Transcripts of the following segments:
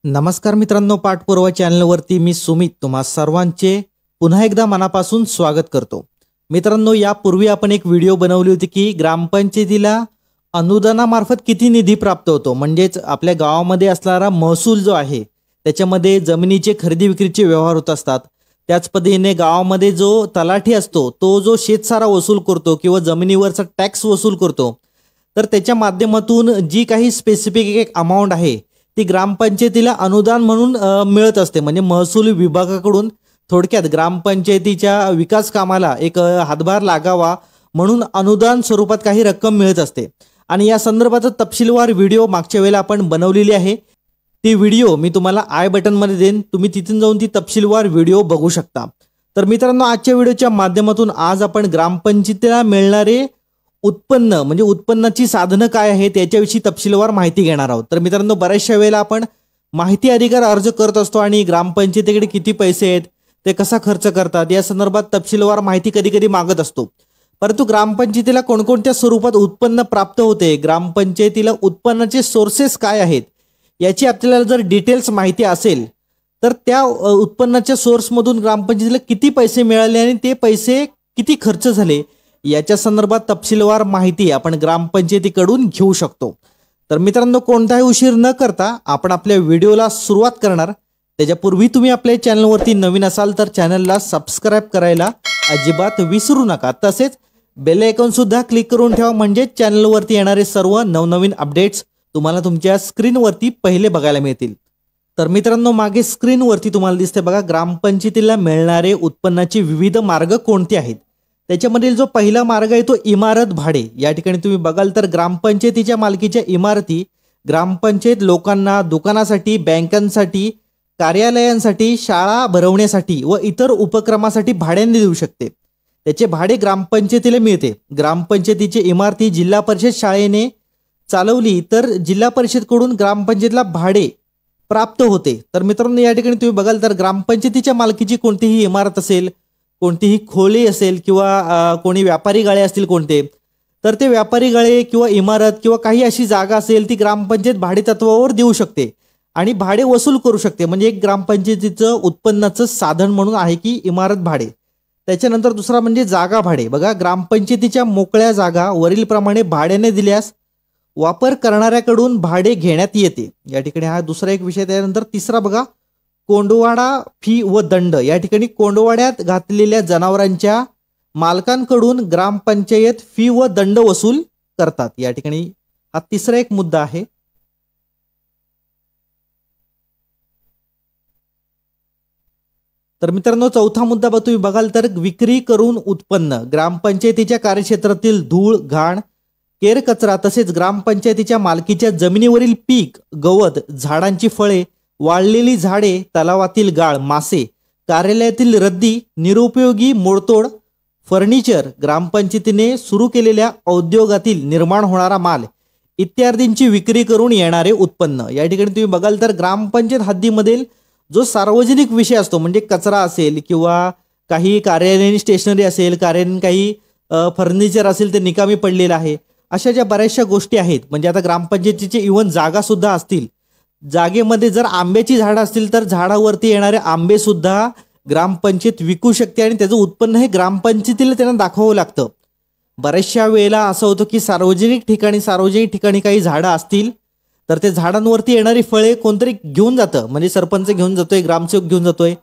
नमस्कार मित्रांनो, पाठपुरावा चॅनलवरती मी सुमित तुम्हा सर्वांचे पुन्हा एकदा मनापासून स्वागत करतो। मित्रांनो, यापूर्वी आपण एक व्हिडिओ बनवली होती की ग्रामपंचायतीला अनुदानामार्फत किती निधी प्राप्त होतो, म्हणजेच आपल्या गावामध्ये असणारा महसूल जो आहे त्याच्यामध्ये जमिनीचे खरेदी विक्रीचे व्यवहार होत असतात। त्याच पद्धतीने गावामध्ये जो तलाठी असतो तो जो शेतसारा वसूल करतो किंवा जमिनीवरचा टॅक्स वसूल करतो, तर त्याच्या माध्यमातून जी काही स्पेसिफिक एक अमाउंट आहे ती ग्रामपंचायतीला अनुदान म्हणून मिळत असते। म्हणजे महसूल विभागाकडून थोडक्यात ग्रामपंचायतीच्या विकास कामाला एक हातभार लागावा म्हणून अनुदान स्वरूपात काही रक्कम मिळत असते। आणि या संदर्भात तपशीलवार व्हिडिओ मागच्या वेळेला आपण बनवलेली आहे। ती व्हिडिओ मी तुम्हाला आय बटन मध्ये देईन, तुम्ही तिथून जाऊन ती तपशीलवार व्हिडिओ बघू शकता। तर मित्रांनो, आजच्या व्हिडिओच्या माध्यमातून आज आपण ग्रामपंचायतीला मिळणारे उत्पन्न म्हणजे उत्पन्नाची साधनं काय आहेत याच्याविषयी तपशीलवार माहिती घेणार आहोत। तर मित्रांनो, बऱ्याचशा वेळेला आपण माहिती अधिकार अर्ज करत असतो आणि ग्रामपंचायतीकडे किती पैसे आहेत, ते कसा खर्च करतात या संदर्भात तपशीलवार माहिती कधी कधी मागत असतो। परंतु ग्रामपंचायतीला कोणकोणत्या स्वरूपात उत्पन्न प्राप्त होते, ग्रामपंचायतीला उत्पन्नाचे सोर्सेस काय आहेत याची आपल्याला जर डिटेल्स माहिती असेल तर त्या उत्पन्नाच्या सोर्समधून ग्रामपंचायतीला किती पैसे मिळाले आणि ते पैसे किती खर्च झाले याच्या संदर्भात तपशीलवार माहिती आपण ग्रामपंचायतीकडून घेऊ शकतो। तर मित्रांनो, कोणताही उशीर न करता आपण आपल्या व्हिडिओला सुरुवात करणार। त्याच्यापूर्वी तुम्ही आपल्या चॅनलवरती नवीन असाल तर चॅनलला सबस्क्राइब करायला अजिबात विसरू नका। तसेच बेल आयकॉन सुद्धा क्लिक करून ठेवा, म्हणजे चॅनलवरती येणारे सर्व नवनवीन अपडेट्स तुम्हाला तुमच्या स्क्रीनवरती पहिले बघायला मिळतील। तर मित्रांनो, मागे स्क्रीनवरती तुम्हाला दिसते बघा, ग्रामपंचायतीला मिळणारे उत्पन्नाचे विविध मार्ग कोणते आहेत। त्याच्यामधील जो पहिला मार्ग आहे तो इमारत भाडे। या ठिकाणी तुम्ही बघाल तर ग्रामपंचायतीच्या मालकीच्या इमारती ग्रामपंचायत लोकांना दुकानासाठी, बँकांसाठी, कार्यालयांसाठी, शाळा भरवण्यासाठी व इतर उपक्रमासाठी भाड्याने देऊ शकते। त्याचे भाडे ग्रामपंचायतीला मिळते। ग्रामपंचायतीची इमारती जिल्हा परिषद शाळेने चालवली तर जिल्हा परिषदकडून ग्रामपंचायतीला भाडे प्राप्त होते। तर मित्रांनो, या ठिकाणी तुम्ही बघाल तर ग्रामपंचायतीच्या मालकीची कोणतीही इमारत असेल, कोणतीही खोली असेल किंवा कोणी व्यापारी गाळे असतील कोणते, तर ते व्यापारी गाळे किंवा इमारत किंवा काही अशी जागा असेल ती ग्रामपंचायत भाडे तत्वावर देऊ शकते आणि भाडे वसूल करू शकते। म्हणजे एक ग्रामपंचायतीचं उत्पन्नाचं साधन म्हणून आहे की इमारत भाडे। त्याच्यानंतर दुसरा म्हणजे जागा भाडे। बघा, ग्रामपंचायतीच्या मोकळ्या जागा वरील प्रमाणे भाड्याने दिल्यास वापर करणाऱ्याकडून भाडे घेण्यात येते। या ठिकाणी हा दुसरा एक विषय। त्यानंतर तिसरा बघा, कोंडवाडा फी व दंड। या ठिकाणी कोंडवाड्यात घातलेल्या जनावरांच्या मालकांकडून ग्रामपंचायत फी व दंड वसूल करतात। या ठिकाणी हा तिसरा एक मुद्दा आहे। तर मित्रांनो, चौथा मुद्दा तुम्ही बघाल तर विक्री करून उत्पन्न। ग्रामपंचायतीच्या कार्यक्षेत्रातील धूळ, घाण, केर कचरा तसेच ग्रामपंचायतीच्या मालकीच्या जमिनीवरील पीक, गवत, झाडांची फळे, वाळलेली झाडे, तलावातील गाळ, मासे, कार्यालयातील रद्दी, निरुपयोगी मोडतोड, फर्निचर, ग्रामपंचायतीने सुरू केलेल्या उद्योगातील निर्माण होणारा माल इत्यादींची विक्री करून येणारे उत्पन्न। या ठिकाणी तुम्ही बघाल तर ग्रामपंचायत हद्दीमधील जो सार्वजनिक विषय असतो, म्हणजे कचरा असेल किंवा काही कार्यालयीन स्टेशनरी असेल, कार्यालयीन काही फर्निचर असेल ते निकामी पडलेलं आहे, अशा ज्या बऱ्याचशा गोष्टी आहेत। म्हणजे आता ग्रामपंचायतीचे इव्हन जागा सुद्धा असतील, जागेमध्ये जर आंब्याची झाडं असतील तर झाडावरती येणारे आंबे सुद्धा ग्रामपंचायत विकू शकते आणि त्याचं उत्पन्न हे ग्रामपंचायतीला त्यांना दाखवावं लागतं। बऱ्याचशा वेळेला असं होतं की सार्वजनिक ठिकाणी काही झाडं असतील तर ते झाडांवरती येणारी फळे कोणतरी घेऊन जातं, म्हणजे सरपंच घेऊन जातोय, ग्रामसेवक घेऊन जातोय।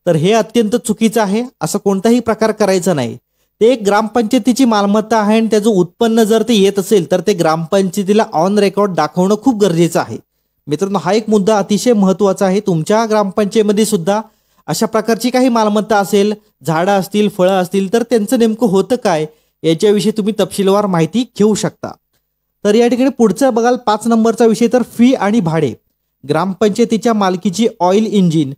तर हे अत्यंत चुकीचं आहे, असं कोणताही प्रकार करायचा नाही। ते एक ग्रामपंचायतीची मालमत्ता आहे आणि त्याचं उत्पन्न जर ते येत असेल तर ते ग्रामपंचायतीला ऑन रेकॉर्ड दाखवणं खूप गरजेचं आहे। मित्रांनो, हा एक मुद्दा अतिशय महत्त्वाचा आहे। तुमच्या ग्रामपंचायतीमध्ये सुद्धा अशा प्रकारची काही मालमत्ता असेल, झाडं असतील, फळं असतील, तर त्यांचं नेमकं होतं काय याच्याविषयी तुम्ही तपशीलवार माहिती घेऊ शकता। तर या ठिकाणी पुढचा बघाल 5 नंबरचा विषय तर फी आणि भाडे। ग्रामपंचायतीच्या मालकीची ऑइल इंजिन,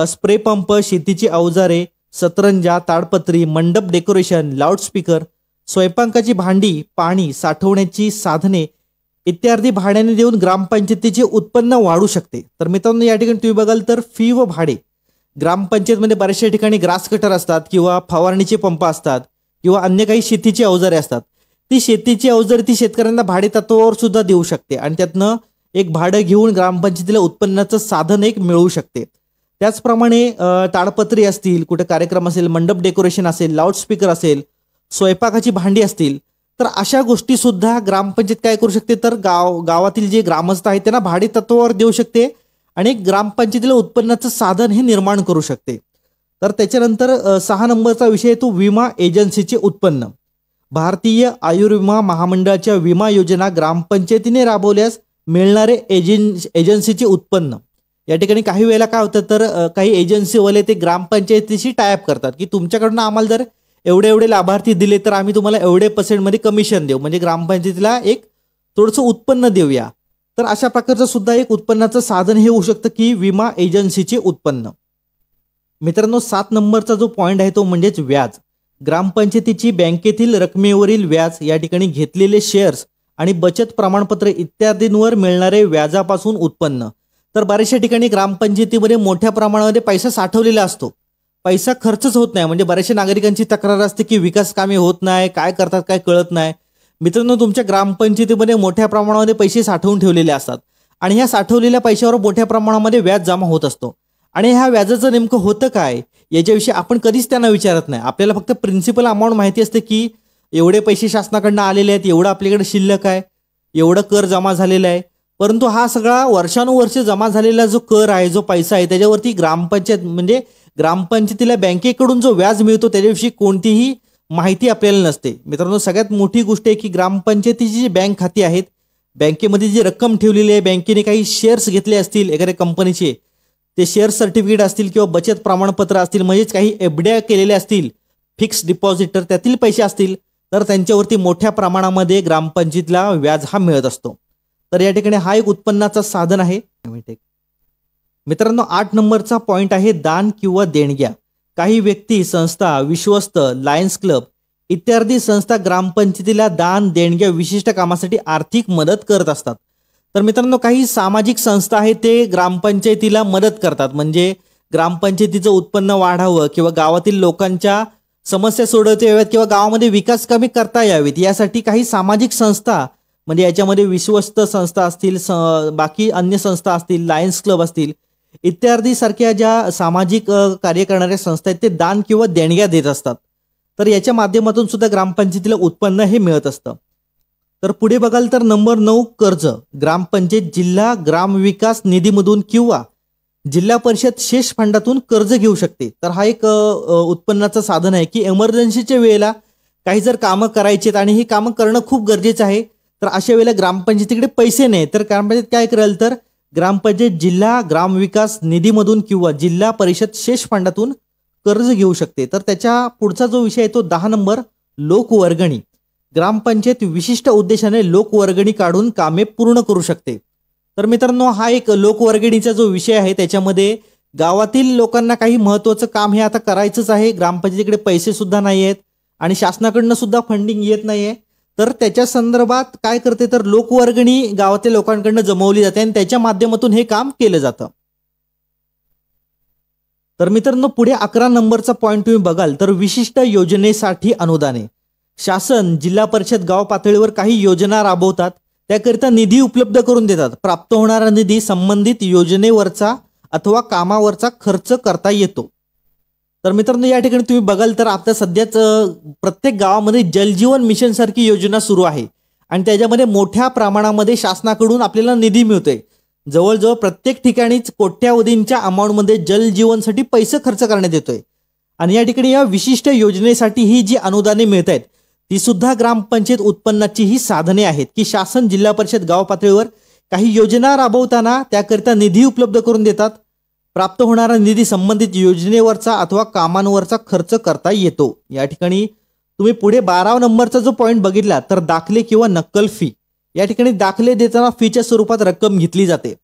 स्प्रे पंप, शेतीची अवजारे, सतरंजा, ताडपत्री, मंडप डेकोरेशन, लाऊडस्पीकर, स्वयंपाकाची भांडी, पाणी साठवण्याची साधने इत्यादी भाड्याने देऊन ग्रामपंचायतीचे उत्पन्न वाढू शकते। तर मित्रांनो, या ठिकाणी तुम्ही बघाल तर फी व भाडे, ग्रामपंचायतमध्ये बऱ्याचशा ठिकाणी ग्रास कटर असतात किंवा फवारणीचे पंप असतात किंवा अन्य काही शेतीची अवजारे असतात। ती शेतीची अवजारे ती शेतकऱ्यांना भाडे तत्वावर सुद्धा देऊ शकते आणि त्यातनं एक भाडं घेऊन ग्रामपंचायतीला उत्पन्नाचं साधन एक मिळू शकते. त्याचप्रमाणे ताडपत्री असतील, कुठे कार्यक्रम असेल, मंडप डेकोरेशन असेल, लाऊडस्पीकर असेल, स्वयंपाकाची भांडी असतील, तर अशा गोष्टी सुद्धा ग्रामपंचायत काय करू शकते, तर गावातील जे ग्रामस्थ आहेत त्यांना भाडे तत्वावर देऊ शकते आणि ग्रामपंचायतीला उत्पन्नाचं साधन हे निर्माण करू शकते. तर त्याच्यानंतर 6 नंबरचा विषय तो विमा एजन्सीचे उत्पन्न. भारतीय आयुर्विमा महामंडळाच्या विमा योजना ग्रामपंचायतीने राबवल्यास मिळणारे एजन्सीचे उत्पन्न. या ठिकाणी काही वेळेला काय होतं, तर काही एजन्सीवाले ते ग्रामपंचायतीशी टायअप करतात की तुमच्याकडून आम्हाला जर एवढे लाभार्थी दिले तर आम्ही तुम्हाला एवढे % कमिशन देऊ, म्हणजे ग्रामपंचायतीला एक थोडंसं उत्पन्न देऊया. तर अशा प्रकारचं सुद्धा एक उत्पन्नाचं साधन हे होऊ शकतं की विमा एजन्सीचे उत्पन्न. मित्रांनो, 7 नंबरचा जो पॉईंट आहे तो म्हणजेच व्याज. ग्रामपंचायतीची बँकेतील रकमेवरील व्याज, या ठिकाणी घेतलेले शेअर्स आणि बचत प्रमाणपत्र इत्यादींवर मिळणारे व्याजापासून उत्पन्न. तर बऱ्याचशा ठिकाणी ग्रामपंचायतीमध्ये मोठ्या प्रमाणामध्ये पैसा साठवलेला असतो, पैसा खर्चच होत नाही. म्हणजे बऱ्याचशा नागरिकांची तक्रार असते की विकास कामे होत नाही, काय करतात काय कळत नाही. मित्रांनो, तुमच्या ग्रामपंचायतीमध्ये मोठ्या प्रमाणामध्ये पैसे साठवून ठेवलेले असतात आणि ह्या साठवलेल्या पैशावर मोठ्या प्रमाणामध्ये व्याज जमा होत असतो. आणि ह्या व्याजाचं नेमकं होतं काय याच्याविषयी आपण कधीच त्यांना विचारत नाही. आपल्याला फक्त प्रिन्सिपल अमाऊंट माहिती असते की एवढे पैसे शासनाकडनं आलेले आहेत, एवढं आपल्याकडे शिल्लक आहे, एवढं कर जमा झालेला आहे. परंतु हा सगळा वर्षानुवर्ष जमा झालेला जो कर आहे, जो पैसा आहे, त्याच्यावरती ग्रामपंचायत म्हणजे ग्रामपंचायतीला बँकेकडून जो व्याज मिळतो त्याच्याविषयी कोणतीही माहिती आपल्याला नसते. मित्रांनो, सगळ्यात मोठी गोष्ट आहे की ग्रामपंचायतीची जी बँक खाती आहेत, बँकेमध्ये जी रक्कम ठेवलेली आहे, बँकेने काही शेअर्स घेतले असतील एखाद्या कंपनीचे, ते शेअर सर्टिफिकेट असतील किंवा बचत प्रमाणपत्र असतील, म्हणजेच काही एफड्या केलेल्या असतील, फिक्स डिपॉझिटर त्यातील पैसे असतील, तर त्यांच्यावरती मोठ्या प्रमाणामध्ये ग्रामपंचायतीला व्याज हा मिळत असतो. तर या ठिकाणी हा एक उत्पन्नाचा साधन आहे. मित्रांनो, 8 नंबरचा पॉईंट आहे दान किंवा देणग्या. काही व्यक्ती, संस्था, विश्वस्त, लायन्स क्लब इत्यादी संस्था ग्रामपंचायतीला दान देणग्या विशिष्ट कामासाठी आर्थिक मदत करत असतात. तर मित्रांनो, काही सामाजिक संस्था आहेत ते ग्रामपंचायतीला मदत करतात, म्हणजे ग्रामपंचायतीचं उत्पन्न वाढावं किंवा गावातील लोकांच्या समस्या सोडवता याव्यात किंवा गावामध्ये विकास कामे करता यावीत यासाठी काही सामाजिक संस्था, म्हणजे याच्यामध्ये विश्वस्त संस्था असतील, बाकी अन्य संस्था असतील, लायन्स क्लब असतील इत्यादी सारख्या ज्या सामाजिक कार्य करणाऱ्या संस्था आहेत ते दान किंवा देणग्या देत असतात. तर याच्या माध्यमातून सुद्धा ग्रामपंचायतीला उत्पन्न हे मिळत असतं. तर पुढे बघाल तर नंबर 9 कर्ज. ग्रामपंचायत जिल्हा ग्रामविकास निधीमधून किंवा जिल्हा परिषद शेष फंडातून कर्ज घेऊ शकते. तर हा एक उत्पन्नाचं साधन आहे की इमर्जन्सीच्या वेळेला काही जर कामं करायची आहेत आणि ही कामं करणं खूप गरजेचं आहे, तर अशा वेळेला ग्रामपंचायतीकडे पैसे नाही, तर ग्रामपंचायत काय करेल, तर ग्रामपंचायत जिल्हा ग्रामविकास निधीमधून किंवा जिल्हा परिषद शेष फंडातून कर्ज घेऊ शकते. तर त्याच्या पुढचा जो विषय आहे तो 10 नंबर लोकवर्गणी. ग्रामपंचायत विशिष्ट उद्देशाने लोकवर्गणी काढून कामे पूर्ण करू शकते. तर मित्रांनो, हा एक लोकवर्गणीचा जो विषय आहे त्याच्यामध्ये गावातील लोकांना काही महत्त्वाचं काम हे आता करायचंच आहे, ग्रामपंचायतीकडे पैसे सुद्धा नाही आहेत आणि शासनाकडनं सुद्धा फंडिंग येत नाहीये, तर त्याच्या संदर्भात काय करते, तर लोकवर्गणी गावातील लोकांकडनं जमवली जाते आणि त्याच्या माध्यमातून हे काम केलं जातं. तर मित्रांनो, पुढे 11 नंबरचा पॉईंट तुम्ही बघाल तर विशिष्ट योजनेसाठी अनुदाने. शासन जिल्हा परिषद गाव पातळीवर काही योजना राबवतात, त्याकरिता निधी उपलब्ध करून देतात. प्राप्त होणारा निधी संबंधित योजनेवरचा अथवा कामावरचा खर्च करता येतो. तर मित्रांनो, या ठिकाणी तुम्ही बघाल तर आता सध्याच प्रत्येक गावामध्ये जलजीवन मिशन सारखी योजना सुरू आहे आणि त्याच्यामध्ये मोठ्या प्रमाणामध्ये शासनाकडून आपल्याला निधी मिळतोय. जवळजवळ प्रत्येक ठिकाणीच कोट्यावधींच्या अमाऊंटमध्ये जलजीवनसाठी पैसे खर्च करण्यात येतोय आणि या ठिकाणी या विशिष्ट योजनेसाठी ही जी अनुदाने मिळत आहेत ती सुद्धा ग्रामपंचायत उत्पन्नाची ही साधने आहेत की शासन जिल्हा परिषद गाव पातळीवर काही योजना राबवताना त्याकरिता निधी उपलब्ध करून देतात. प्राप्त होणारा निधी संबंधित योजनेवरचा अथवा कामांवरचा खर्च करता येतो. या ठिकाणी तुम्ही पुढे 12 नंबरचा जो पॉईंट बघितला तर दाखले किंवा नक्कल फी. या ठिकाणी दाखले देताना फीच्या स्वरूपात रक्कम घेतली जाते.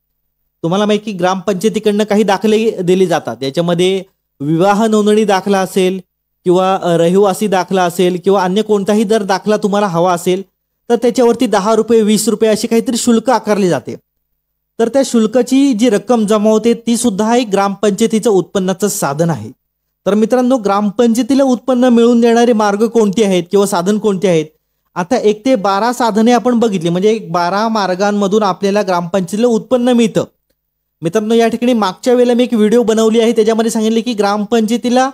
तुम्हाला माहिती की ग्रामपंचायतीकडनं काही दाखले दिले जातात, याच्यामध्ये विवाह नोंदणी दाखला असेल किंवा रहिवासी दाखला असेल किंवा अन्य कोणताही जर दाखला तुम्हाला हवा असेल तर त्याच्यावरती 10 रुपये 20 रुपये अशी काहीतरी शुल्क आकारले जाते. तर त्या शुल्काची जी रक्कम जमा होते ती सुद्धा एक ग्रामपंचायतीचं उत्पन्नाचं साधन आहे. तर मित्रांनो, ग्रामपंचायतीला उत्पन्न मिळवून देणारे मार्ग कोणते आहेत किंवा साधन कोणते आहेत आता 1 ते 12 साधने आपण बघितली, म्हणजे 12 मार्गांमधून आपल्याला ग्रामपंचायतीला उत्पन्न मिळतं. मित्रांनो, या ठिकाणी मागच्या वेळेला मी एक व्हिडिओ बनवली आहे, त्याच्यामध्ये सांगितले की ग्रामपंचायतीला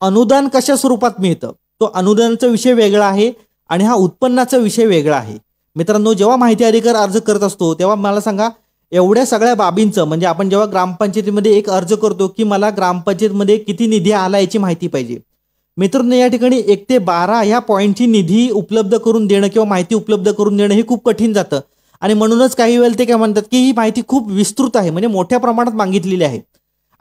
अनुदान कशा स्वरूपात मिळतं. तो अनुदानाचा विषय वेगळा आहे आणि हा उत्पन्नाचा विषय वेगळा आहे. मित्रांनो, जेव्हा माहिती अधिकार अर्ज करत असतो तेव्हा मला सांगा, एवढ्या सगळ्या बाबींचं, म्हणजे आपण जेव्हा ग्रामपंचायतीमध्ये एक अर्ज करतो की मला ग्रामपंचायतीमध्ये किती निधी आला याची माहिती पाहिजे. मित्रांनो, या ठिकाणी 1 ते 12 ह्या पॉईंटची निधी उपलब्ध करून देणं किंवा माहिती उपलब्ध करून देणं हे खूप कठीण जातं. आणि म्हणूनच काही वेळेला ते काय म्हणतात की ही माहिती खूप विस्तृत आहे, म्हणजे मोठ्या प्रमाणात मागितलेली आहे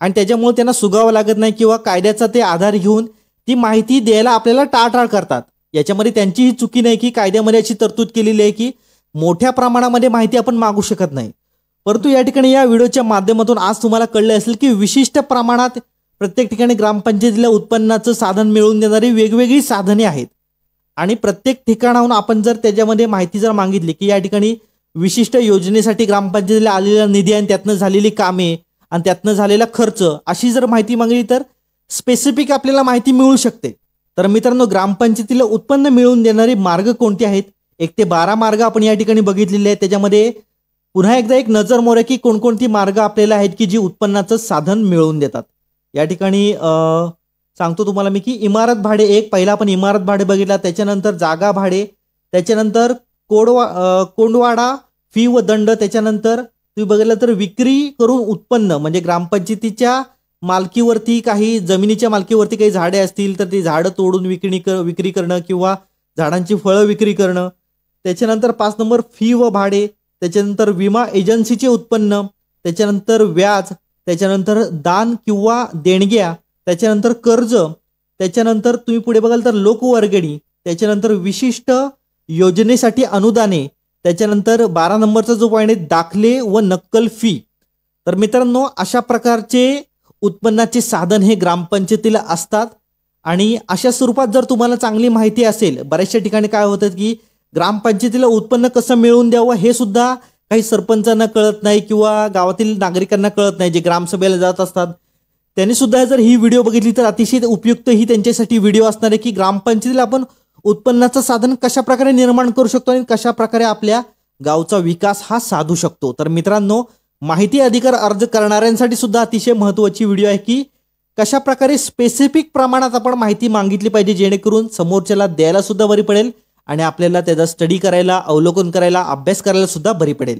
आणि त्याच्यामुळे त्यांना सुगावं लागत नाही किंवा कायद्याचा ते आधार घेऊन ती माहिती द्यायला आपल्याला टाळाटाळ करतात. याच्यामध्ये त्यांचीही चुकी नाही की कायद्यामध्ये अशी तरतूद केलेली आहे की मोठ्या प्रमाणामध्ये माहिती आपण मागू शकत नाही. परंतु या ठिकाणी या व्हिडिओच्या माध्यमातून आज तुम्हाला कळले असेल की विशिष्ट प्रमाणात प्रत्येक ठिकाणी ग्रामपंचायतीला उत्पन्नाचं साधन मिळवून देणारी वेगवेगळी साधने आहेत आणि प्रत्येक ठिकाणाहून आपण जर त्याच्यामध्ये माहिती जर मागितली की या ठिकाणी विशिष्ट योजनेसाठी ग्रामपंचायतीला आलेला निधी आणि त्यातनं झालेली कामे आणि त्यातनं झालेला खर्च, अशी जर माहिती मागली तर स्पेसिफिक आपल्याला माहिती मिळू शकते. तर मित्रांनो, ग्रामपंचायतीला उत्पन्न मिळवून देणारे मार्ग कोणते आहेत? 1 ते 12 मार्ग आपण या ठिकाणी बघितलेले आहेत. त्याच्यामध्ये पुन्हा एकदा एक नजर मोरे की कोणकोणती मार्ग आपल्याला आहेत की जी उत्पन्नाचं साधन मिळवून देतात. या ठिकाणी सांगतो तुम्हाला मी की इमारत भाडे एक, पहिला आपण इमारत भाडे बघितला, त्याच्यानंतर जागा भाडे, त्याच्यानंतर कोंडवाडा फी व दंड, त्याच्यानंतर तुम्ही बघितलं तर विक्री करून उत्पन्न, म्हणजे ग्रामपंचायतीच्या मालकीवरती काही जमिनीच्या मालकीवरती काही झाडे असतील तर ती झाडं तोडून विक्री करणं किंवा झाडांची फळं विक्री करणं. त्याच्यानंतर 5 नंबर फी व भाडे, त्याच्यानंतर विमा एजन्सीचे उत्पन्न, त्याच्यानंतर व्याज, त्याच्यानंतर दान किंवा देणग्या, त्याच्यानंतर कर्ज, त्याच्यानंतर तुम्ही पुढे बघाल तर लोकवर्गणी, त्याच्यानंतर विशिष्ट योजनेसाठी अनुदाने, त्याच्यानंतर 12 नंबरचा जो पॉईंट आहे दाखले व नक्कल फी. तर मित्रांनो, अशा प्रकारचे उत्पन्नाचे साधन हे ग्रामपंचायतीला असतात आणि अशा स्वरूपात जर तुम्हाला चांगली माहिती असेल, बऱ्याचशा ठिकाणी काय होतं की ग्रामपंचायतीला उत्पन्न कसं मिळवून द्यावं हे सुद्धा काही सरपंचांना कळत नाही किंवा गावातील नागरिकांना कळत नाही, जे ग्रामसभेला जात असतात त्यांनी सुद्धा जर ही व्हिडिओ बघितली तर अतिशय उपयुक्त ही त्यांच्यासाठी व्हिडिओ असणार आहे की ग्रामपंचायतीला आपण उत्पन्नाचं साधन कशा प्रकारे निर्माण करू शकतो आणि कशा प्रकारे आपल्या गावचा विकास हा साधू शकतो. तर मित्रांनो, माहिती अधिकार अर्ज करणाऱ्यांसाठी सुद्धा अतिशय महत्त्वाची व्हिडिओ आहे की कशा प्रकारे स्पेसिफिक प्रमाणात आपण माहिती मागितली पाहिजे, जेणेकरून समोरच्याला द्यायला सुद्धा बरी पडेल आणि आपल्याला त्याचा स्टडी करायला, अवलोकन करायला, अभ्यास करायला सुद्धा बरी पडेल.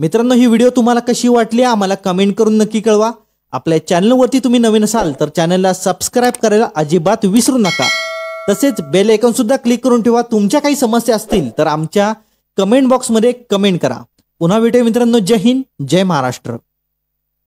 मित्रांनो, ही व्हिडिओ तुम्हाला कशी वाटली आम्हाला कमेंट करून नक्की कळवा. आपल्या चॅनलवरती तुम्ही नवीन असाल तर चॅनलला सबस्क्राईब करायला अजिबात विसरू नका. तसेच बेल आयकॉन सुद्धा क्लिक करून ठेवा. तुमच्या काही समस्या असतील तर आमच्या कमेंट बॉक्समध्ये कमेंट करा. पुन्हा भेटूया मित्रांनो. जय हिंद, जय महाराष्ट्र.